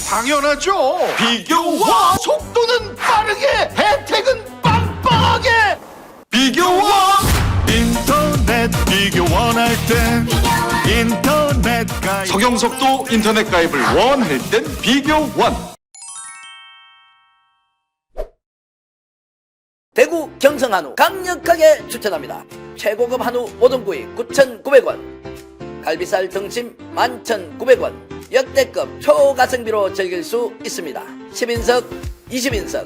당연하죠. 비교와 속도는 빠르게, 혜택은 빵빵하게. 비교와 인터넷 비교 원할 땐 인터넷 가입. 서경석도 인터넷 가입을 원할 땐 비교원. 대구 경성 한우 강력하게 추천합니다. 최고급 한우 모듬구이 9,900원, 갈비살 등심 11,900원, 역대급 초가성비로 즐길 수 있습니다. 10인석, 20인석,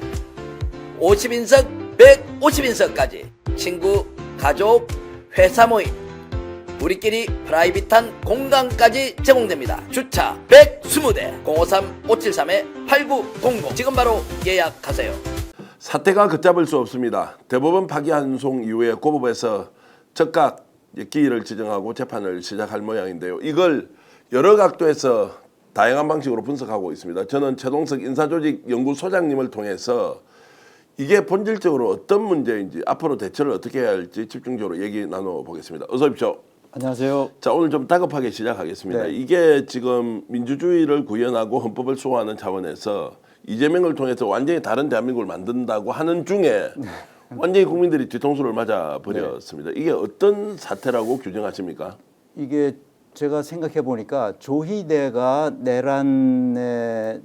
50인석, 150인석까지 친구, 가족, 회사 모임, 우리끼리 프라이빗한 공간까지 제공됩니다. 주차 120대 053-573-8900 지금 바로 예약하세요. 사태가 걷잡을 수 없습니다. 대법원 파기환송 이후에 고법에서 즉각 기일을 지정하고 재판을 시작할 모양인데요. 이걸 여러 각도에서 다양한 방식으로 분석하고 있습니다. 저는 최동석 인사조직연구소장님을 통해서 이게 본질적으로 어떤 문제인지 앞으로 대처를 어떻게 해야 할지 집중적으로 얘기 나눠보겠습니다. 어서 오십시오. 안녕하세요. 자, 오늘 좀 다급하게 시작하겠습니다. 네. 이게 지금 민주주의를 구현하고 헌법을 수호하는 차원에서 이재명을 통해서 완전히 다른 대한민국을 만든다고 하는 중에 완전히 국민들이 뒤통수를 맞아 버렸습니다. 이게 어떤 사태라고 규정하십니까? 이게 제가 생각해 보니까 조희대가 내란에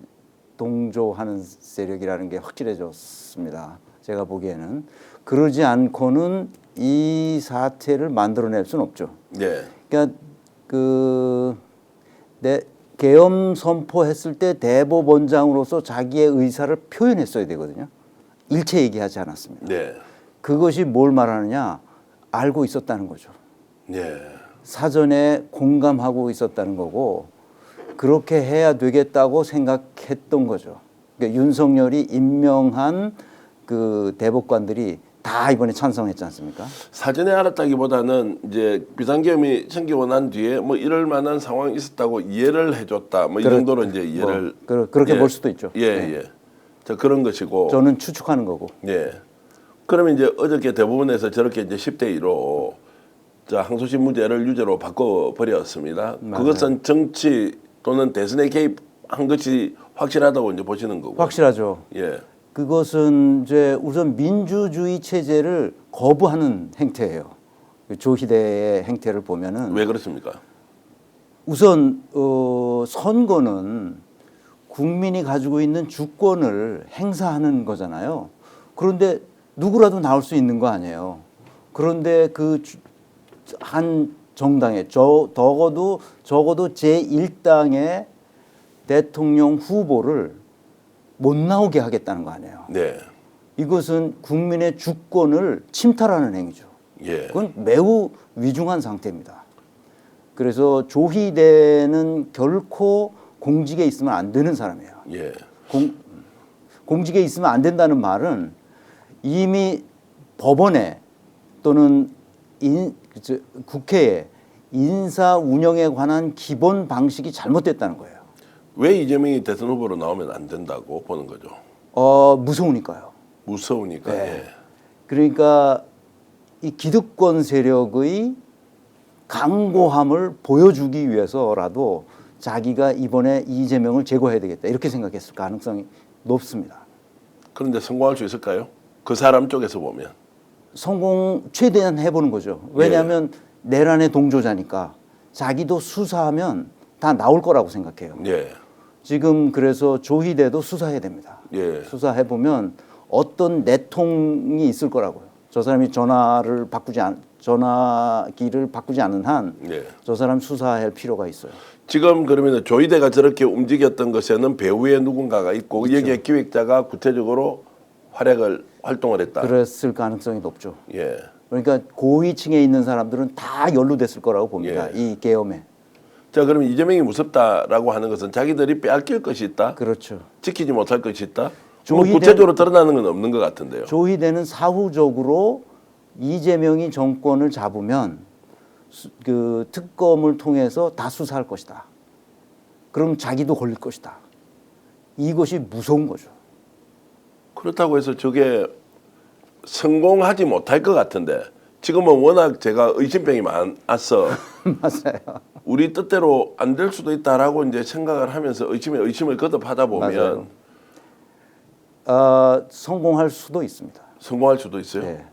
동조하는 세력이라는 게 확실해졌습니다. 제가 보기에는 그러지 않고는 이 사태를 만들어낼 수는 없죠. 네. 그러니까 계엄 선포했을 때 대법원장으로서 자기의 의사를 표현했어야 되거든요. 일체 얘기하지 않았습니다. 네. 그것이 뭘 말하느냐? 알고 있었다는 거죠. 네. 사전에 공감하고 있었다는 거고 그렇게 해야 되겠다고 생각했던 거죠. 그러니까 윤석열이 임명한 그 대법관들이 다 이번에 찬성했지 않습니까? 사전에 알았다기보다는 이제 비상계엄이 생기고 난 뒤에 뭐 이럴 만한 상황이 있었다고 이해를 해줬다. 뭐 이 정도로 이제 이해를 그렇게 볼 수도 있죠. 예, 네. 예. 자, 그런 것이고. 저는 추측하는 거고. 예. 그러면 이제 어저께 대법원에서 저렇게 이제 10대 2로 자, 항소심 무죄를 유죄로 바꿔버렸습니다. 맞아요. 그것은 정치 또는 대선에 개입한 것이 확실하다고 이제 보시는 거고. 확실하죠. 예. 그것은 이제 우선 민주주의 체제를 거부하는 행태예요. 조희대의 행태를 보면은 왜 그렇습니까? 우선 선거는 국민이 가지고 있는 주권을 행사하는 거잖아요. 그런데 누구라도 나올 수 있는 거 아니에요. 그런데 그 한 정당에 적어도 제1당의 대통령 후보를 못 나오게 하겠다는 거 아니에요. 네. 이것은 국민의 주권을 침탈하는 행위죠. 예. 그건 매우 위중한 상태입니다. 그래서 조희대는 결코 공직에 있으면 안 되는 사람이에요. 예. 공직에 있으면 안 된다는 말은 이미 법원에 또는 국회에 인사 운영에 관한 기본 방식이 잘못됐다는 거예요. 왜 이재명이 대선 후보로 나오면 안 된다고 보는 거죠? 무서우니까요. 무서우니까. 네. 예. 그러니까 이 기득권 세력의 강고함을 보여주기 위해서라도 자기가 이번에 이재명을 제거해야 되겠다 이렇게 생각했을 가능성이 높습니다. 그런데 성공할 수 있을까요? 그 사람 쪽에서 보면. 성공 최대한 해보는 거죠. 왜냐하면 내란의 동조자니까 자기도 수사하면 다 나올 거라고 생각해요. 예. 지금 그래서 조희대도 수사해야 됩니다. 예. 수사해보면 어떤 내통이 있을 거라고요. 저 사람이 전화기를 바꾸지 않는 한 저 예. 사람 수사할 필요가 있어요. 지금 그러면 조희대가 저렇게 움직였던 것에는 배후에 누군가가 있고 있죠. 여기에 기획자가 구체적으로 활동을 했다. 그랬을 가능성이 높죠. 예. 그러니까 고위층에 있는 사람들은 다 연루됐을 거라고 봅니다. 예. 이 계엄에. 자, 그러면 이재명이 무섭다라고 하는 것은 자기들이 빼앗길 것이 있다. 그렇죠. 지키지 못할 것이 있다. 조희대- 구체적으로 드러나는 건 없는 것 같은데요. 조희대는 사후적으로 이재명이 정권을 잡으면 그 특검을 통해서 다 수사할 것이다. 그럼 자기도 걸릴 것이다. 이것이 무서운 거죠. 그렇다고 해서 저게 성공하지 못할 것 같은데 지금은 워낙 제가 의심병이 많아서 맞아요. 우리 뜻대로 안 될 수도 있다라고 이제 생각을 하면서 의심을 거듭하다 보면 맞아요. 성공할 수도 있습니다. 성공할 수도 있어요. 예.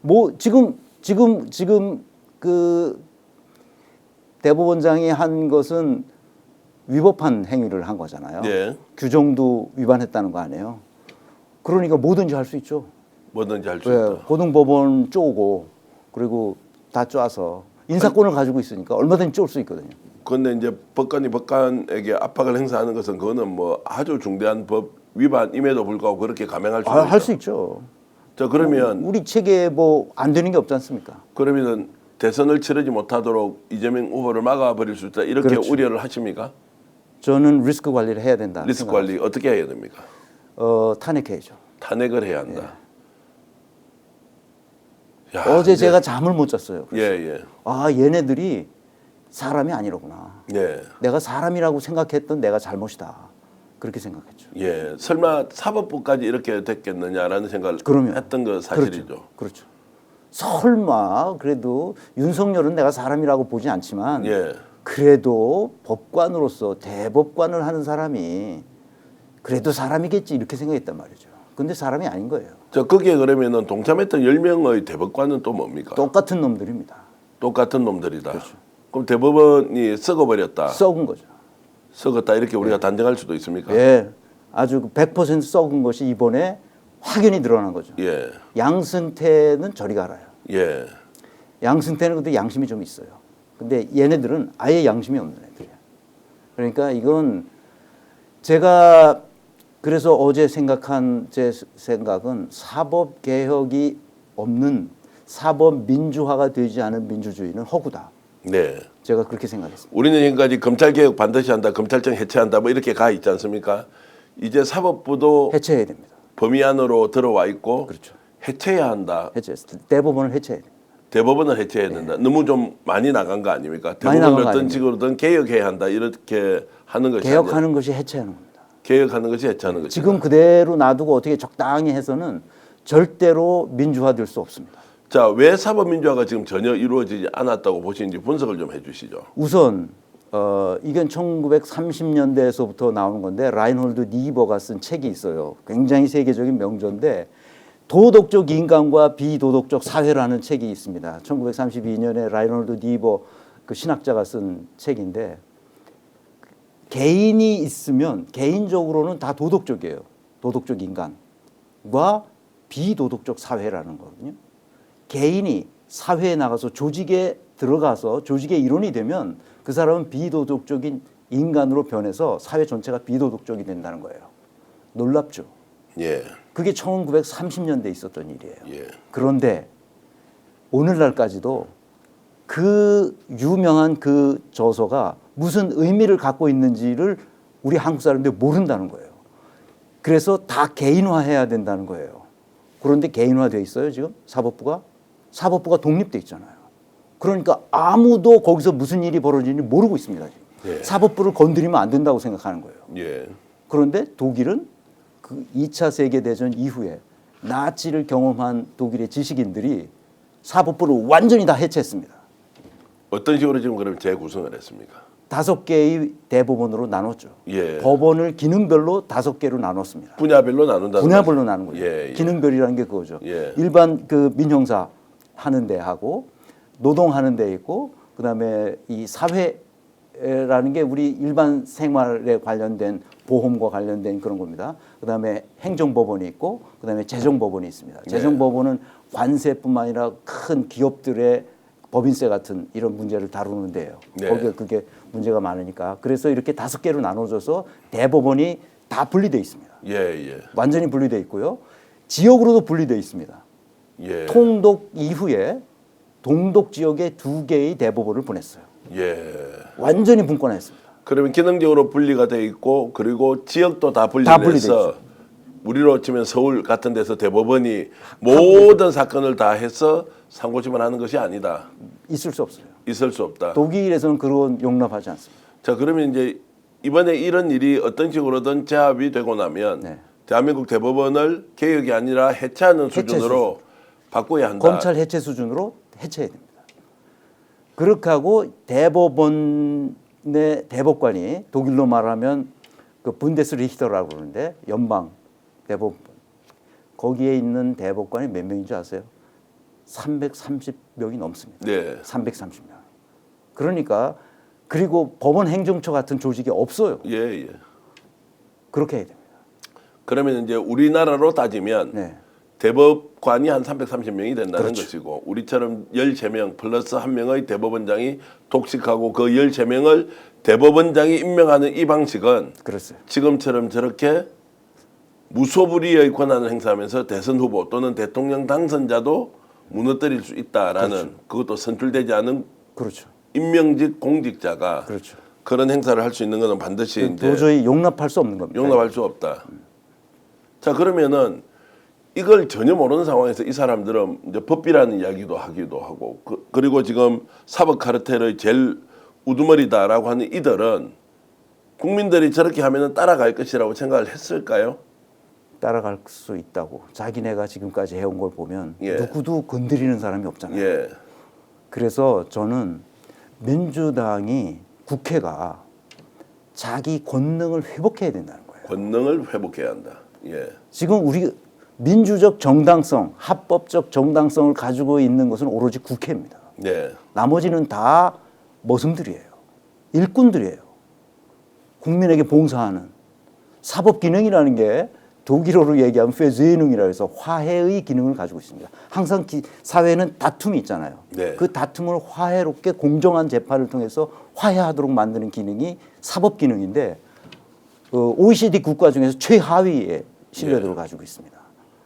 뭐 지금 그 대법원장이 한 것은 위법한 행위를 한 거잖아요. 예. 규정도 위반했다는 거 아니에요. 그러니까 뭐든지 할 수 있죠. 뭐든지 할 수 왜 있다. 고등법원 쪼고 그리고 다 쪼아서 인사권을 가지고 있으니까 얼마든지 쫄 수 있거든요. 그런데 이제 법관이 법관에게 압박을 행사하는 것은 그거는 뭐 아주 중대한 법 위반임에도 불구하고 그렇게 감행할 수도 있다. 할 수 있죠. 자 그러면 우리 체계에 뭐 안 되는 게 없지 않습니까? 그러면은 대선을 치르지 못하도록 이재명 후보를 막아버릴 수 있다 이렇게 그렇죠. 우려를 하십니까? 저는 리스크 관리를 해야 된다. 리스크 관리 어떻게 해야 됩니까? 탄핵해야죠. 탄핵을 해야 한다. 야, 어제 이제- 제가 잠을 못 잤어요. 예, 예. 얘네들이 사람이 아니로구나. 예. 내가 사람이라고 생각했던 내가 잘못이다. 그렇게 생각했죠. 예. 설마 사법부까지 이렇게 됐겠느냐라는 생각을 그럼요. 했던 거 사실이죠. 그렇죠. 설마 그래도 윤석열은 내가 사람이라고 보지 않지만 예. 그래도 법관으로서 대법관을 하는 사람이 그래도 사람이겠지 이렇게 생각했단 말이죠. 근데 사람이 아닌 거예요. 저 거기에 그러면은 동참했던 10명의 대법관은 또 뭡니까? 똑같은 놈들입니다. 똑같은 놈들이다. 그럼 대법원이 썩어버렸다. 썩은 거죠. 썩었다 이렇게 우리가 단정할 수도 있습니까? 예, 아주 100% 썩은 것이 이번에 확연히 드러난 거죠. 예. 양승태는 저리 가라요. 예. 양승태는 그래도 양심이 좀 있어요. 근데 얘네들은 아예 양심이 없는 애들이에요. 그러니까 이건 제가 그래서 어제 생각한 제 생각은 사법 개혁이 없는 사법 민주화가 되지 않은 민주주의는 허구다. 네. 제가 그렇게 생각했습니다. 우리는 지금까지 검찰 개혁 반드시 한다, 검찰청 해체한다, 뭐 이렇게 가 있지 않습니까? 이제 사법부도 해체해야 됩니다. 범위 안으로 들어와 있고 그렇죠. 해체해야 한다. 대법원을 해체해야 됩니다. 대법원을 해체해야 된다. 너무 좀 많이 나간 거 아닙니까? 많이 나간 대법원을 거 어떤 아닙니까? 식으로든 개혁해야 한다. 이렇게 하는 것이 개혁하는 것이 해체하는 겁니다. 개혁하는 것이 해체하는 것이다. 지금 그대로 놔두고 어떻게 적당히 해서는 절대로 민주화될 수 없습니다. 자, 왜 사법민주화가 지금 전혀 이루어지지 않았다고 보시는지 분석을 좀 해주시죠. 우선 이건 1930년대에서부터 나오는 건데 라인홀드 니버가 쓴 책이 있어요. 굉장히 세계적인 명저인데 도덕적 인간과 비도덕적 사회라는 책이 있습니다. 1932년에 라인홀드 니버 그 신학자가 쓴 책인데 개인이 있으면 개인적으로는 다 도덕적이에요. 도덕적 인간과 비도덕적 사회라는 거거든요. 개인이 사회에 나가서 조직에 들어가서 조직의 일원이 되면 그 사람은 비도덕적인 인간으로 변해서 사회 전체가 비도덕적이 된다는 거예요. 놀랍죠. 예. 그게 1930년대에 있었던 일이에요. 예. 그런데 오늘날까지도 그 유명한 그 저서가 무슨 의미를 갖고 있는지를 우리 한국 사람들이 모른다는 거예요. 그래서 다 개인화해야 된다는 거예요. 그런데 개인화돼 있어요 지금 사법부가? 사법부가 독립돼 있잖아요. 그러니까 아무도 거기서 무슨 일이 벌어지는지 모르고 있습니다. 지금. 예. 사법부를 건드리면 안 된다고 생각하는 거예요. 예. 그런데 독일은 그 2차 세계대전 이후에 나치를 경험한 독일의 지식인들이 사법부를 완전히 다 해체했습니다. 어떤 식으로 지금 그럼 재구성을 했습니까? 5개의 대법원으로 나눴죠. 예. 법원을 기능별로 5개로 나눴습니다. 분야별로 나눈다. 분야별로 나눈 거죠. 예, 예. 기능별이라는 게 그거죠. 예. 일반 그 민형사 하는 데하고 노동하는 데 있고 그다음에 이 사회라는 게 우리 일반 생활에 관련된 보험과 관련된 그런 겁니다. 그다음에 행정법원이 있고 그다음에 재정법원이 있습니다. 재정법원은 관세뿐만 아니라 큰 기업들의 법인세 같은 이런 문제를 다루는 데예요. 네. 거기에 그게 문제가 많으니까 그래서 이렇게 5개로 나눠져서 대법원이 다 분리돼 있습니다. 예, 예. 완전히 분리돼 있고요. 지역으로도 분리돼 있습니다. 예. 통독 이후에 동독 지역에 2개의 대법원을 보냈어요. 예. 완전히 분권했습니다. 그러면 기능적으로 분리가 돼 있고 그리고 지역도 다 다 분리돼 분리해서 우리로 치면 서울 같은 데서 대법원이 모든 사건을 다 해서 상고심을 하는 것이 아니다. 있을 수 없어요. 있을 수 없다. 독일에서는 그런 용납하지 않습니다. 자, 그러면 이제 이번에 이런 일이 어떤 식으로든 제압이 되고 나면 네. 대한민국 대법원을 개혁이 아니라 해체하는 수준으로 바꿔야 한다. 검찰 해체 수준으로 해체해야 됩니다. 그렇게 하고 대법원의 대법관이 독일로 말하면 그 분데스리히터라고 그러는데 연방 대법원 거기에 있는 대법관이 몇 명인 줄 아세요? 330명이 넘습니다. 네. 330명. 그러니까 그리고 법원 행정처 같은 조직이 없어요. 예, 예. 그렇게 해야 됩니다. 그러면 이제 우리나라로 따지면 네. 대법관이 한 330명이 된다는 그렇죠. 것이고 우리처럼 13명 플러스 1명의 대법원장이 독식하고 그 13명을 대법원장이 임명하는 이 방식은 그렇어요. 지금처럼 저렇게 무소불위의 권한을 행사하면서 대선 후보 또는 대통령 당선자도 무너뜨릴 수 있다라는 그것도 선출되지 않은 그렇죠. 임명직 공직자가 그렇죠. 그런 행사를 할 수 있는 것은 반드시 이제 도저히 용납할 수 없는 겁니다. 용납할 수 없다. 자 그러면은 이걸 전혀 모르는 상황에서 이 사람들은 이제 법비라는 이야기도 하기도 하고 그리고 지금 사법 카르텔의 제일 우두머리다라고 하는 이들은 국민들이 저렇게 하면은 따라갈 것이라고 생각을 했을까요? 따라갈 수 있다고. 자기네가 지금까지 해온 걸 보면 예. 누구도 건드리는 사람이 없잖아요. 예, 그래서 저는 민주당이 국회가 자기 권능을 회복해야 된다는 거예요. 권능을 회복해야 한다. 예, 지금 우리 민주적 정당성, 합법적 정당성을 가지고 있는 것은 오로지 국회입니다. 예, 나머지는 다 머슴들이에요. 일꾼들이에요. 국민에게 봉사하는 사법 기능이라는 게 독일어로 얘기하면 페즈에능이라고 해서 화해의 기능을 가지고 있습니다. 항상 사회는 다툼이 있잖아요. 네. 그 다툼을 화해롭게 공정한 재판을 통해서 화해하도록 만드는 기능이 사법 기능인데 OECD 국가 중에서 최하위의 신뢰도를 가지고 있습니다.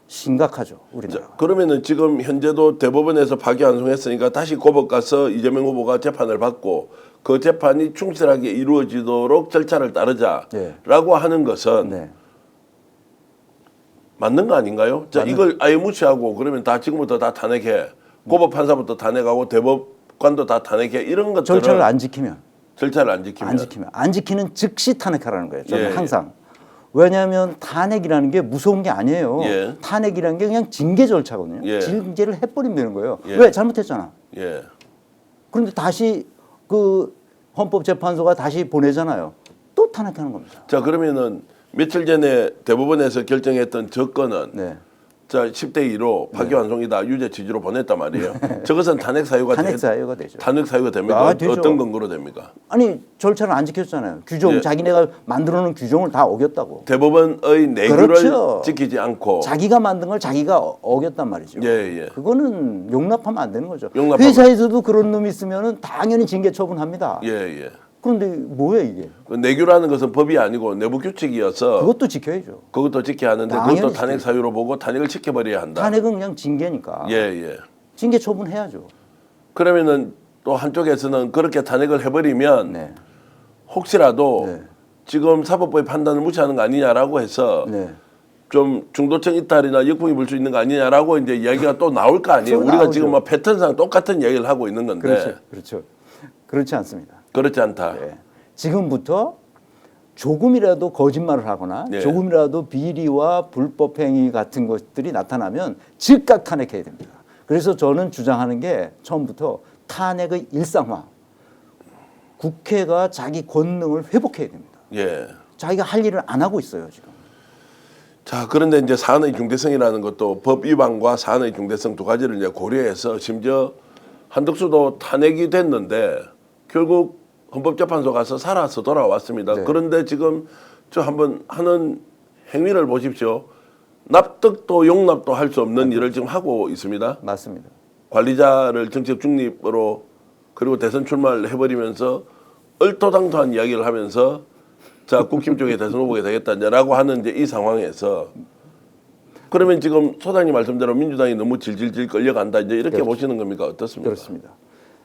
심각하죠, 우리나라. 자, 그러면은 지금 현재도 대법원에서 파기환송했으니까 다시 고법 가서 이재명 후보가 재판을 받고 그 재판이 충실하게 이루어지도록 절차를 따르자라고 네. 하는 것은 네. 맞는 거 아닌가요? 자, 이걸 아예 무시하고 그러면 다 지금부터 다 탄핵해. 고법 판사부터 탄핵하고 대법관도 다 탄핵해. 이런 것들은 절차를 안 지키면 안 지키는 즉시 탄핵하라는 거예요. 저는 예, 항상. 왜냐하면 탄핵이라는 게 무서운 게 아니에요. 예. 탄핵이라는 게 그냥 징계 절차거든요. 예. 징계를 해버리면 되는 거예요. 예. 왜? 잘못했잖아. 예. 그런데 다시 그 헌법재판소가 다시 보내잖아요. 또 탄핵하는 겁니다. 자, 그러면은 며칠 전에 대법원에서 결정했던 저 건은 네. 자 10대 2로 파기환송이다 유죄 취지로 보냈단 말이에요. 저것은 탄핵 사유가 탄핵 사유가 되죠. 탄핵 사유가 됩니까? 아, 되죠. 어떤 근거로 됩니까? 아니 절차를 안 지켰잖아요. 규정 예. 자기네가 만들어놓은 규정을 다 어겼다고. 대법원의 내규를 그렇죠. 지키지 않고 자기가 만든 걸 자기가 어겼단 말이죠. 예, 예. 그거는 용납하면 안 되는 거죠. 용납하면- 회사에서도 그런 놈이 있으면은 당연히 징계 처분합니다. 예, 예. 그런데 뭐야 이게? 그 내규라는 것은 법이 아니고 내부 규칙이어서 그것도 지켜야죠. 그것도 지켜야 하는데 당연히 그것도 탄핵 지켜야죠. 사유로 보고 탄핵을 지켜버려야 한다. 탄핵은 그냥 징계니까. 예, 예. 징계 처분해야죠. 그러면은 또 한쪽에서는 그렇게 탄핵을 해버리면 네. 혹시라도 네. 지금 사법부의 판단을 무시하는 거 아니냐라고 해서 네. 좀 중도층 이탈이나 역풍이 불 수 있는 거 아니냐라고 이제 이야기가 또 나올 거 아니에요. 또 우리가 나오죠. 지금 뭐 패턴상 똑같은 이야기를 하고 있는 건데 그렇죠. 그렇죠. 그렇지 않습니다. 그렇지 않다. 네. 지금부터 조금이라도 거짓말을 하거나 네. 조금이라도 비리와 불법 행위 같은 것들이 나타나면 즉각 탄핵해야 됩니다. 그래서 저는 주장하는 게 처음부터 탄핵의 일상화. 국회가 자기 권능을 회복해야 됩니다. 예. 자기가 할 일을 안 하고 있어요, 지금. 자, 그런데 이제 사안의 중대성이라는 것도 법 위반과 사안의 중대성 두 가지를 이제 고려해서 심지어 한덕수도 탄핵이 됐는데 결국 헌법재판소 가서 살아서 돌아왔습니다. 네. 그런데 지금 저 한번 하는 행위를 보십시오. 납득도 용납도 할 수 없는 일을 지금 하고 있습니다. 맞습니다. 관리자를 정책 중립으로 그리고 대선 출마를 해버리면서 얼토당토한 이야기를 하면서 자 국힘 쪽에 대선 후보가 되겠다라고 하는 이제 이 상황에서 그러면 지금 소장님 말씀대로 민주당이 너무 질질질 끌려간다 이제 이렇게 그렇죠. 보시는 겁니까? 어떻습니까? 그렇습니다.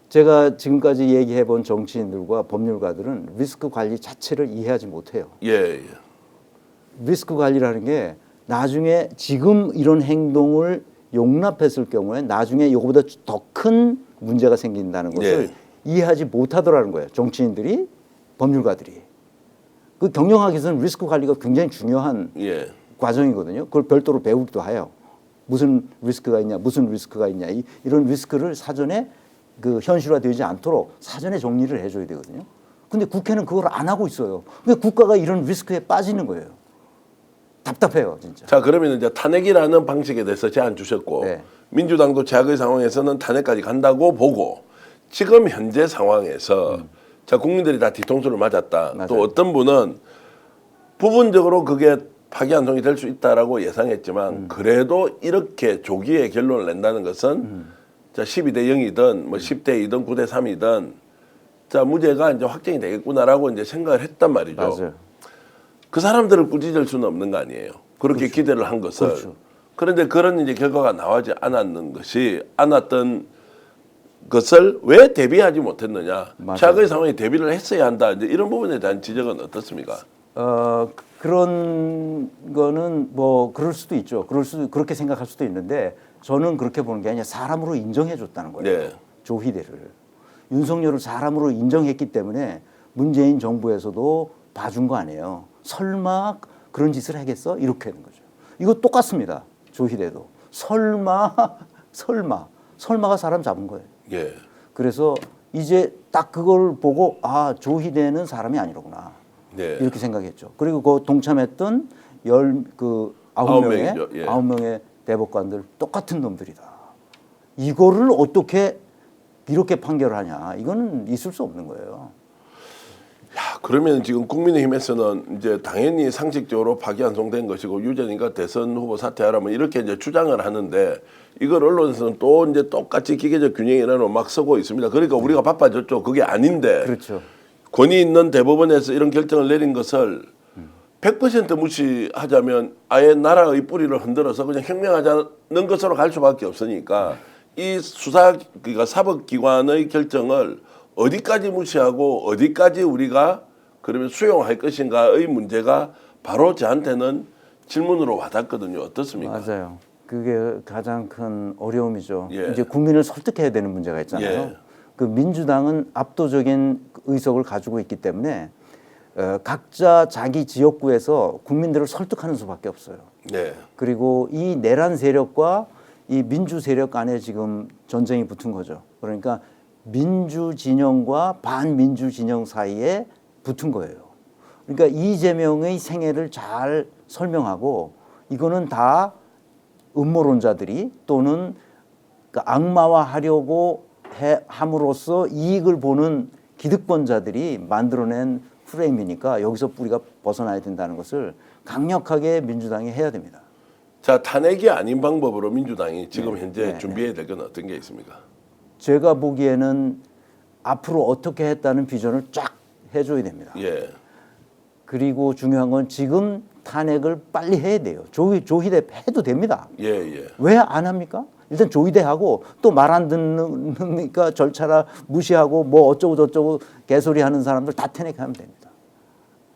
제가 지금까지 얘기해 본 정치인들과 법률가들은 리스크 관리 자체를 이해하지 못해요. 예, 예. 리스크 관리라는 게 나중에 지금 이런 행동을 용납했을 경우에 나중에 이거보다 더 큰 문제가 생긴다는 것을 이해하지 못하더라는 거예요. 정치인들이, 법률가들이. 그 경영학에서는 리스크 관리가 굉장히 중요한 예. 과정이거든요. 그걸 별도로 배우기도 해요. 무슨 리스크가 있냐, 무슨 리스크가 있냐 이런 리스크를 사전에 그 현실화되지 않도록 사전에 정리를 해줘야 되거든요. 근데 국회는 그걸 안 하고 있어요. 그러니까 국가가 이런 리스크에 빠지는 거예요. 답답해요, 진짜. 자, 그러면 이제 탄핵이라는 방식에 대해서 제안 주셨고 네. 민주당도 최악의 상황에서는 탄핵까지 간다고 보고 지금 현재 상황에서 자, 국민들이 다 뒤통수를 맞았다. 맞아요. 또 어떤 분은 부분적으로 그게 파기환송이 될 수 있다라고 예상했지만 그래도 이렇게 조기에 결론을 낸다는 것은 자, 12대 0이든 뭐 10대 2든 9대 3이든 자, 무죄가 이제 확정이 되겠구나라고 이제 생각을 했단 말이죠. 맞아요. 그 사람들을 꾸짖을 수는 없는 거 아니에요. 그렇게 기대를 한 것을. 그렇죠. 그런데 그런 이제 결과가 나오지 않았던 것을 왜 대비하지 못했느냐. 맞아요. 최악의 상황에 대비를 했어야 한다. 이제 이런 부분에 대한 지적은 어떻습니까? 그런 거는 뭐 그럴 수도 있죠. 그렇게 생각할 수도 있는데 저는 그렇게 보는 게 아니라 사람으로 인정해 줬다는 거예요. 네. 조희대를. 윤석열을 사람으로 인정했기 때문에 문재인 정부에서도 봐준 거 아니에요. 설마 그런 짓을 하겠어? 이렇게 하는 거죠. 이거 똑같습니다. 조희대도. 설마가 사람 잡은 거예요. 예. 그래서 이제 딱 그걸 보고 아, 조희대는 사람이 아니로구나. 네. 이렇게 생각했죠. 그리고 그 동참했던 아홉 9명의 명이죠. 예. 9명의 대법관들 똑같은 놈들이다. 이거를 어떻게 이렇게 판결을 하냐? 이거는 있을 수 없는 거예요. 야, 그러면 지금 국민의힘에서는 이제 당연히 상식적으로 파기환송된 것이고 유죄니까 대선 후보 사퇴하라면 이렇게 이제 주장을 하는데 이걸 언론에서는 또 이제 똑같이 기계적 균형이라는 막 쓰고 있습니다. 그러니까 우리가 바빠졌죠. 그게 아닌데 그렇죠. 권위 있는 대법원에서 이런 결정을 내린 것을 100% 무시하자면 아예 나라의 뿌리를 흔들어서 그냥 혁명하자는 것으로 갈 수밖에 없으니까 이 그러니까 사법기관의 결정을 어디까지 무시하고 어디까지 우리가 그러면 수용할 것인가의 문제가 바로 저한테는 질문으로 와닿거든요. 어떻습니까? 맞아요. 그게 가장 큰 어려움이죠. 예. 이제 국민을 설득해야 되는 문제가 있잖아요. 예. 그 민주당은 압도적인 의석을 가지고 있기 때문에 각자 자기 지역구에서 국민들을 설득하는 수밖에 없어요. 네. 그리고 이 내란 세력과 이 민주 세력 간에 지금 전쟁이 붙은 거죠. 그러니까 민주 진영과 반민주 진영 사이에 붙은 거예요. 그러니까 이재명의 생애를 잘 설명하고 이거는 다 음모론자들이 또는 악마화하려고 함으로써 이익을 보는 기득권자들이 만들어낸 프레임이니까 여기서 뿌리가 벗어나야 된다는 것을 강력하게 민주당이 해야 됩니다. 자, 탄핵이 아닌 방법으로 민주당이 지금 현재 네. 준비해야 될 건 어떤 게 있습니까? 제가 보기에는 앞으로 어떻게 했다는 비전을 쫙 해줘야 됩니다. 예. 그리고 중요한 건 지금 탄핵을 빨리 해야 돼요. 조희대 해도 됩니다. 예, 예. 왜 안 합니까? 일단 조희대하고 또 말 안 듣니까 절차라 무시하고 뭐 어쩌고 저쩌고 개소리 하는 사람들 다 탄핵하면 됩니다.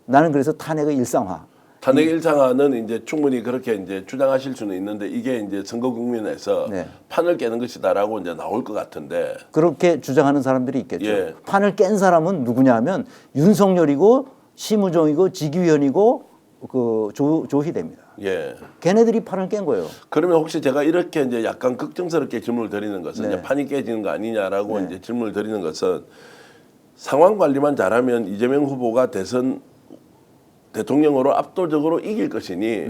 나는 그래서 탄핵의 일상화. 탄핵 일상화는 이제 충분히 그렇게 이제 주장하실 수는 있는데 이게 이제 선거 국면에서 네. 판을 깨는 것이다라고 이제 나올 것 같은데. 그렇게 주장하는 사람들이 있겠죠. 예. 판을 깬 사람은 누구냐 하면 윤석열이고 심우정이고 지기현이고 그 조희대입니다. 예. 걔네들이 판을 깬 거예요. 그러면 혹시 제가 이렇게 이제 약간 걱정스럽게 질문을 드리는 것은 네. 이제 판이 깨지는 거 아니냐라고 네. 이제 질문을 드리는 것은 상황 관리만 잘하면 이재명 후보가 대통령으로 압도적으로 이길 것이니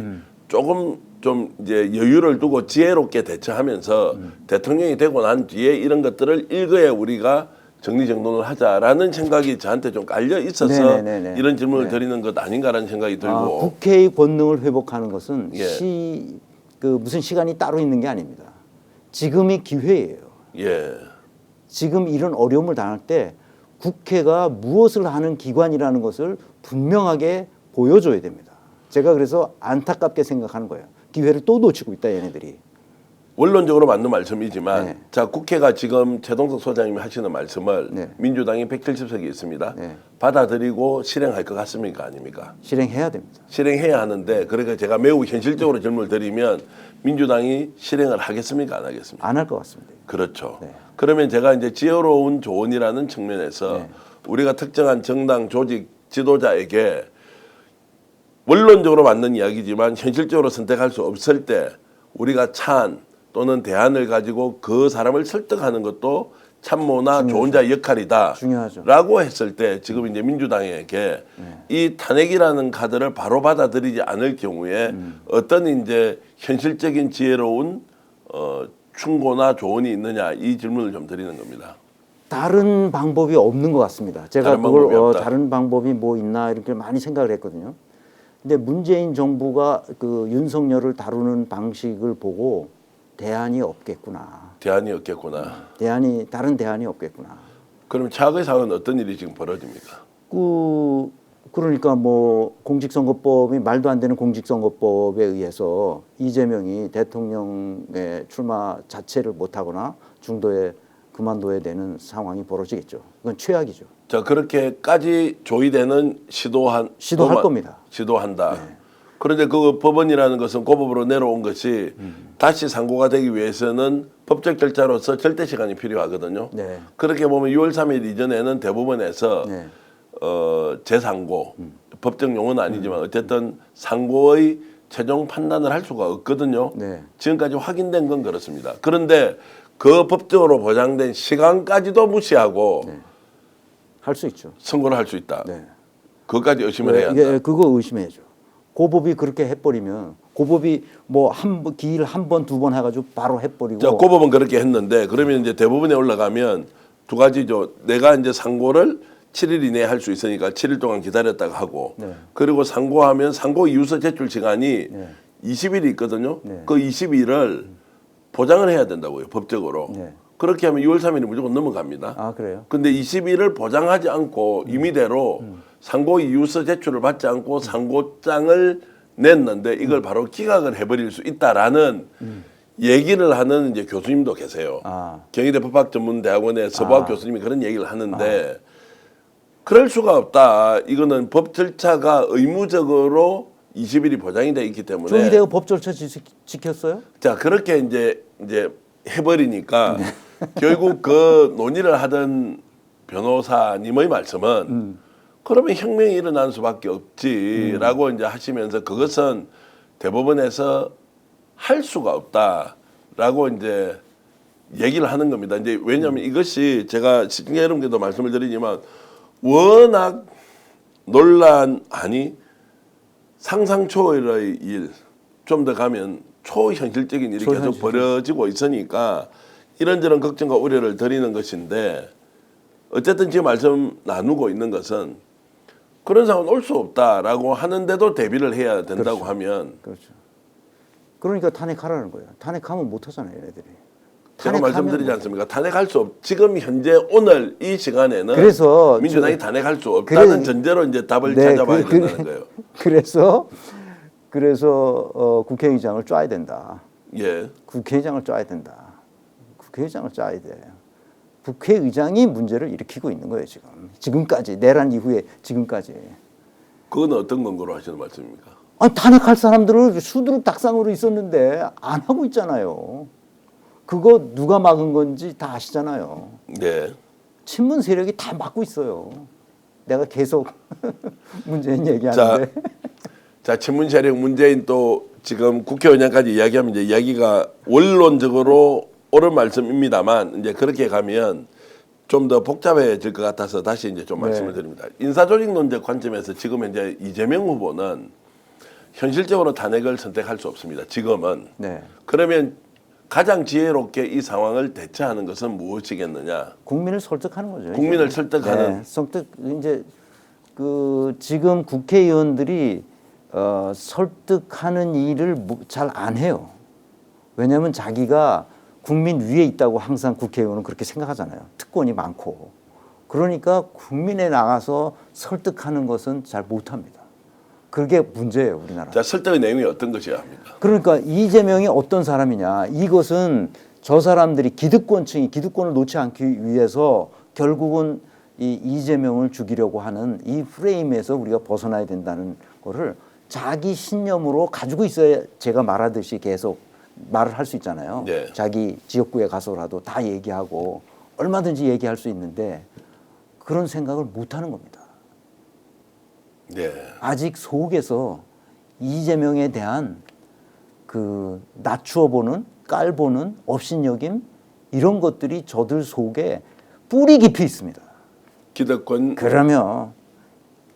조금 좀 이제 여유를 두고 지혜롭게 대처하면서 대통령이 되고 난 뒤에 이런 것들을 일거에 우리가 정리정돈을 하자라는 생각이 저한테 좀 깔려 있어서 네네네네. 이런 질문을 네. 드리는 것 아닌가라는 생각이 들고. 국회의 권능을 회복하는 것은 예. 무슨 시간이 따로 있는 게 아닙니다. 지금이 기회예요. 예. 지금 이런 어려움을 당할 때 국회가 무엇을 하는 기관이라는 것을 분명하게 보여줘야 됩니다. 제가 그래서 안타깝게 생각하는 거예요. 기회를 또 놓치고 있다 얘네들이. 원론적으로 맞는 말씀이지만 네. 자 국회가 지금 최동석 소장님이 하시는 말씀을 네. 민주당이 170석이 있습니다. 네. 받아들이고 실행할 것 같습니까? 아닙니까? 실행해야 됩니다. 실행해야 하는데 그러니까 제가 매우 현실적으로 질문을 드리면 민주당이 실행을 하겠습니까? 안 하겠습니까? 안 할 것 같습니다. 그렇죠. 네. 그러면 제가 이제 지혜로운 조언이라는 측면에서 네. 우리가 특정한 정당 조직 지도자에게 원론적으로 맞는 이야기지만 현실적으로 선택할 수 없을 때 우리가 찬 또는 대안을 가지고 그 사람을 설득하는 것도 참모나 조언자 역할이다. 중요하죠. 라고 했을 때 지금 이제 민주당에게 이 탄핵이라는 카드를 바로 받아들이지 않을 경우에 어떤 이제 현실적인 지혜로운 충고나 조언이 있느냐 이 질문을 좀 드리는 겁니다. 다른 방법이 없는 것 같습니다. 제가 다른 그걸 방법이 없다. 다른 방법이 뭐 있나 이렇게 많이 생각을 했거든요. 근데 문재인 정부가 그 윤석열을 다루는 방식을 보고 대안이 없겠구나. 대안이 없겠구나. 다른 대안이 없겠구나. 그럼 차악의 상황은 어떤 일이 지금 벌어집니까? 그러니까 뭐 공직선거법이 말도 안 되는 공직선거법에 의해서 이재명이 대통령의 출마 자체를 못하거나 중도에 그만둬야 되는 상황이 벌어지겠죠. 그건 최악이죠. 자 그렇게까지 조의되는 시도할 겁니다. 시도한다. 그런데 그 법원이라는 것은 고법으로 내려온 것이 다시 상고가 되기 위해서는 법적 절차로서 절대 시간이 필요하거든요. 네. 그렇게 보면 6월 3일 이전에는 대법원에서 네. 재상고 법적 용어는 아니지만 어쨌든 상고의 최종 판단을 할 수가 없거든요. 네. 지금까지 확인된 건 그렇습니다. 그런데 그 법적으로 보장된 시간까지도 무시하고 할 수 있죠. 선고를 할 수 있다. 네. 그것까지 의심을 해야 한다. 예, 그거 의심해야죠. 고법이 그렇게 해버리면 고법이 뭐 기일 한 번, 두 번 해가지고 바로 해버리고. 자, 고법은 그렇게 했는데 그러면 이제 대법원에 올라가면 두 가지죠. 내가 이제 상고를 7일 이내에 할 수 있으니까 7일 동안 기다렸다가 하고 네. 그리고 상고하면 상고 이유서 제출 시간이 네. 20일이 있거든요. 네. 그 20일을 보장을 해야 된다고요. 법적으로. 네. 그렇게 하면 6월 3일이 무조건 넘어갑니다. 아 그래요? 근데 20일을 보장하지 않고 임의대로 상고 이유서 제출을 받지 않고 상고장을 냈는데 이걸 바로 기각을 해버릴 수 있다라는 얘기를 하는 이제 교수님도 계세요. 아. 경희대 법학전문대학원의 서부학 교수님이 그런 얘기를 하는데 그럴 수가 없다. 이거는 법 절차가 의무적으로 20일이 보장이 돼 있기 때문에. 조희대가 법 절차 지켰어요? 자 그렇게 이제 해버리니까 결국 그 논의를 하던 변호사님의 말씀은 그러면 혁명이 일어날 수밖에 없지라고 이제 하시면서 그것은 대법원에서 할 수가 없다라고 이제 얘기를 하는 겁니다. 이제 왜냐하면 이것이 제가 여러분께도 말씀을 드리지만 워낙 상상 초월의 일, 좀 더 가면 초현실적인 일이 계속 벌어지고 있으니까 이런저런 걱정과 우려를 드리는 것인데 어쨌든 지금 말씀 나누고 있는 것은 그런 상황은 올 수 없다라고 하는데도 대비를 해야 된다고 하면 그렇죠. 그러니까 탄핵하라는 거예요. 탄핵하면 못 하잖아요, 애들이. 제가 말씀드리지 않습니까? 탄핵할 수 지금 현재 오늘 이 시간에는 그래서 민주당이 탄핵할 수 없다는 전제로 이제 답을 찾아봐야 된다는 거예요. 그래서 국회의장을 쏴야 된다. 예. 국회의장을 쏴야 된다. 국회의장을 쏴야 돼. 국회의장이 문제를 일으키고 있는 거예요, 지금까지 내란 이후에 지금까지. 그건 어떤 근거로 하시는 말씀입니까? 아니, 탄핵할 사람들을 수두룩 닭상으로 있었는데 안 하고 있잖아요. 그거 누가 막은 건지 다 아시잖아요. 네. 친문 세력이 다 막고 있어요. 내가 계속 문재인 얘기하는데. 자, 친문 세력 문재인 또 지금 국회의장까지 이야기하면 이제 이야기가 원론적으로 옳은 말씀입니다만 이제 그렇게 가면 좀 더 복잡해질 것 같아서 다시 이제 좀 말씀을 드립니다. 인사조직론적 관점에서 지금 현재 이재명 후보는 현실적으로 탄핵을 선택할 수 없습니다. 지금은. 네. 그러면 가장 지혜롭게 이 상황을 대처하는 것은 무엇이겠느냐? 국민을 설득하는 거죠. 국민을 이제. 설득하는. 네, 이제 지금 국회의원들이 설득하는 일을 잘 안 해요. 왜냐하면 자기가 국민 위에 있다고 항상 국회의원은 그렇게 생각하잖아요. 특권이 많고. 그러니까 국민에 나가서 설득하는 것은 잘 못합니다. 그게 문제예요, 우리나라. 자, 설득의 내용이 어떤 것이어야 합니까? 그러니까 이재명이 어떤 사람이냐. 이것은 저 사람들이 기득권층이 기득권을 놓지 않기 위해서 결국은 이재명을 죽이려고 하는 이 프레임에서 우리가 벗어나야 된다는 거를 자기 신념으로 가지고 있어야 제가 말하듯이 계속 말을 할 수 있잖아요. 네. 자기 지역구에 가서라도 다 얘기하고 얼마든지 얘기할 수 있는데 그런 생각을 못 하는 겁니다. 네. 아직 속에서 이재명에 대한 그 낮추어 보는, 깔보는 업신여김 이런 것들이 저들 속에 뿌리 깊이 있습니다. 기득권 그러면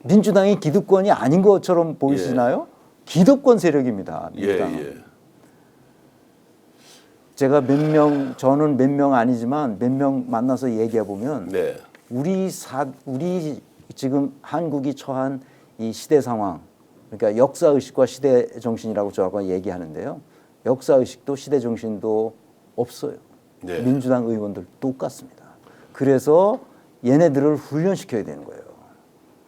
민주당이 기득권이 아닌 것처럼 보이시나요? 기득권 세력입니다. 민주당은. 예. 제가 저는 몇 명 아니지만 몇 명 만나서 얘기해 보면 네. 우리 지금 한국이 처한 이 시대 상황, 그러니까 역사 의식과 시대 정신이라고 저하고 얘기하는데요. 역사 의식도 시대 정신도 없어요. 네. 민주당 의원들 똑같습니다. 그래서 얘네들을 훈련시켜야 되는 거예요.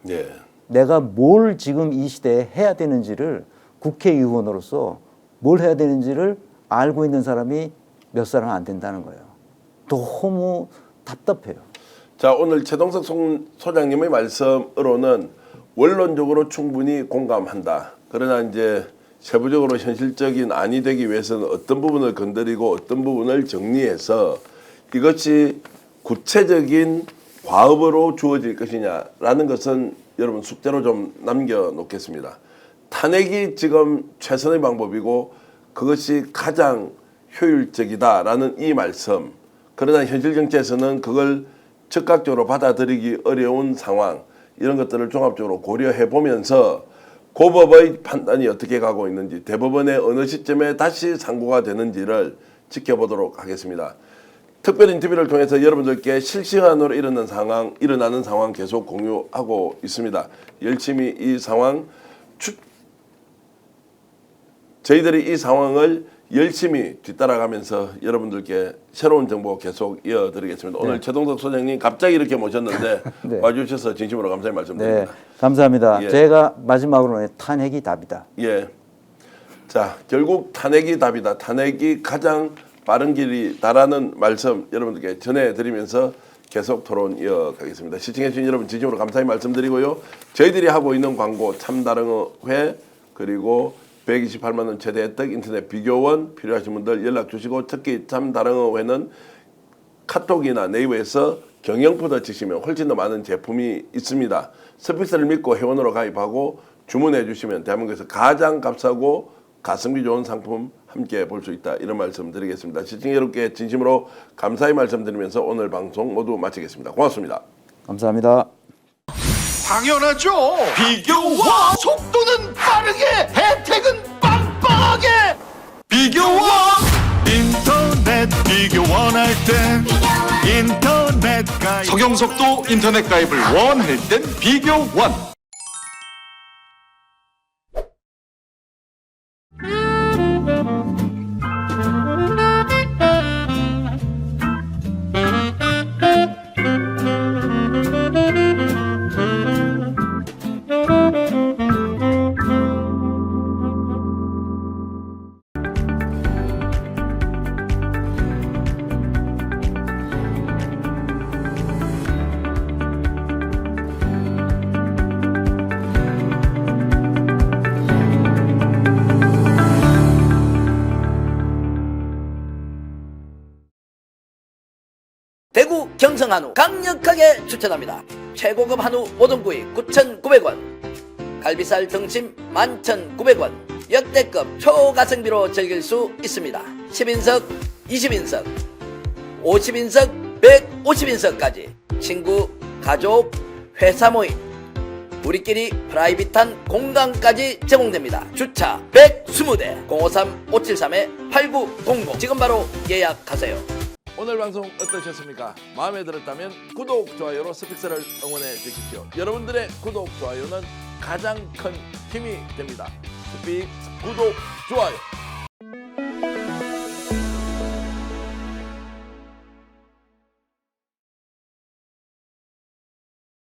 네. 내가 뭘 지금 이 시대에 해야 되는지를 국회의원으로서 뭘 해야 되는지를 알고 있는 사람이 몇 사람 안 된다는 거예요. 너무 답답해요. 자, 오늘 최동석 소장님의 말씀으로는 원론적으로 충분히 공감한다. 그러나 이제 세부적으로 현실적인 안이 되기 위해서는 어떤 부분을 건드리고 어떤 부분을 정리해서 이것이 구체적인 과업으로 주어질 것이냐라는 것은 여러분 숙제로 좀 남겨놓겠습니다. 탄핵이 지금 최선의 방법이고 그것이 가장 효율적이다라는 이 말씀. 그러나 현실 정치에서는 그걸 즉각적으로 받아들이기 어려운 상황, 이런 것들을 종합적으로 고려해 보면서 고법의 판단이 어떻게 가고 있는지, 대법원의 어느 시점에 다시 상고가 되는지를 지켜보도록 하겠습니다. 특별 인터뷰를 통해서 여러분들께 실시간으로 일어나는 상황 계속 공유하고 있습니다. 열심히 이 상황 저희들이 이 상황을 열심히 뒤따라가면서 여러분들께 새로운 정보 계속 이어드리겠습니다. 오늘 최동석 소장님 갑자기 이렇게 모셨는데 네. 와주셔서 진심으로 감사의 말씀드립니다. 네, 감사합니다. 예. 제가 마지막으로 탄핵이 답이다. 예. 자, 결국 탄핵이 답이다. 탄핵이 가장 빠른 길이다라는 말씀 여러분들께 전해드리면서 계속 토론 이어가겠습니다. 시청해주신 여러분 진심으로 감사의 말씀드리고요. 저희들이 하고 있는 광고 참다릉회 그리고 128만 원 최대 혜택 인터넷 비교원 필요하신 분들 연락 주시고, 특히 참다릉회는 카톡이나 네이버에서 경영포도 치시면 훨씬 더 많은 제품이 있습니다. 서비스를 믿고 회원으로 가입하고 주문해 주시면 대한민국에서 가장 값싸고 가성비 좋은 상품 함께 볼 수 있다, 이런 말씀 드리겠습니다. 시청자 여러분께 진심으로 감사의 말씀드리면서 오늘 방송 모두 마치겠습니다. 고맙습니다. 감사합니다. 당연하죠. 비교와 속도는 빠르게, 혜택은 빵빵하게. 비교와 인터넷 비교 원할 땐 인터넷 가입, 성형석도 인터넷 가입을 원할 땐 비교원. 대구 경성한우 강력하게 추천합니다. 최고급 한우 모듬구이 9,900원, 갈비살 등심 11,900원, 역대급 초가성비로 즐길 수 있습니다. 10인석, 20인석, 50인석, 150인석까지 친구, 가족, 회사 모임, 우리끼리 프라이빗한 공간까지 제공됩니다. 주차 120대 053-573-8900 지금 바로 예약하세요. 오늘 방송 어떠셨습니까? 마음에 들었다면 구독, 좋아요로 스픽스를 응원해 주십시오. 여러분들의 구독, 좋아요는 가장 큰 힘이 됩니다. 스픽스 구독, 좋아요.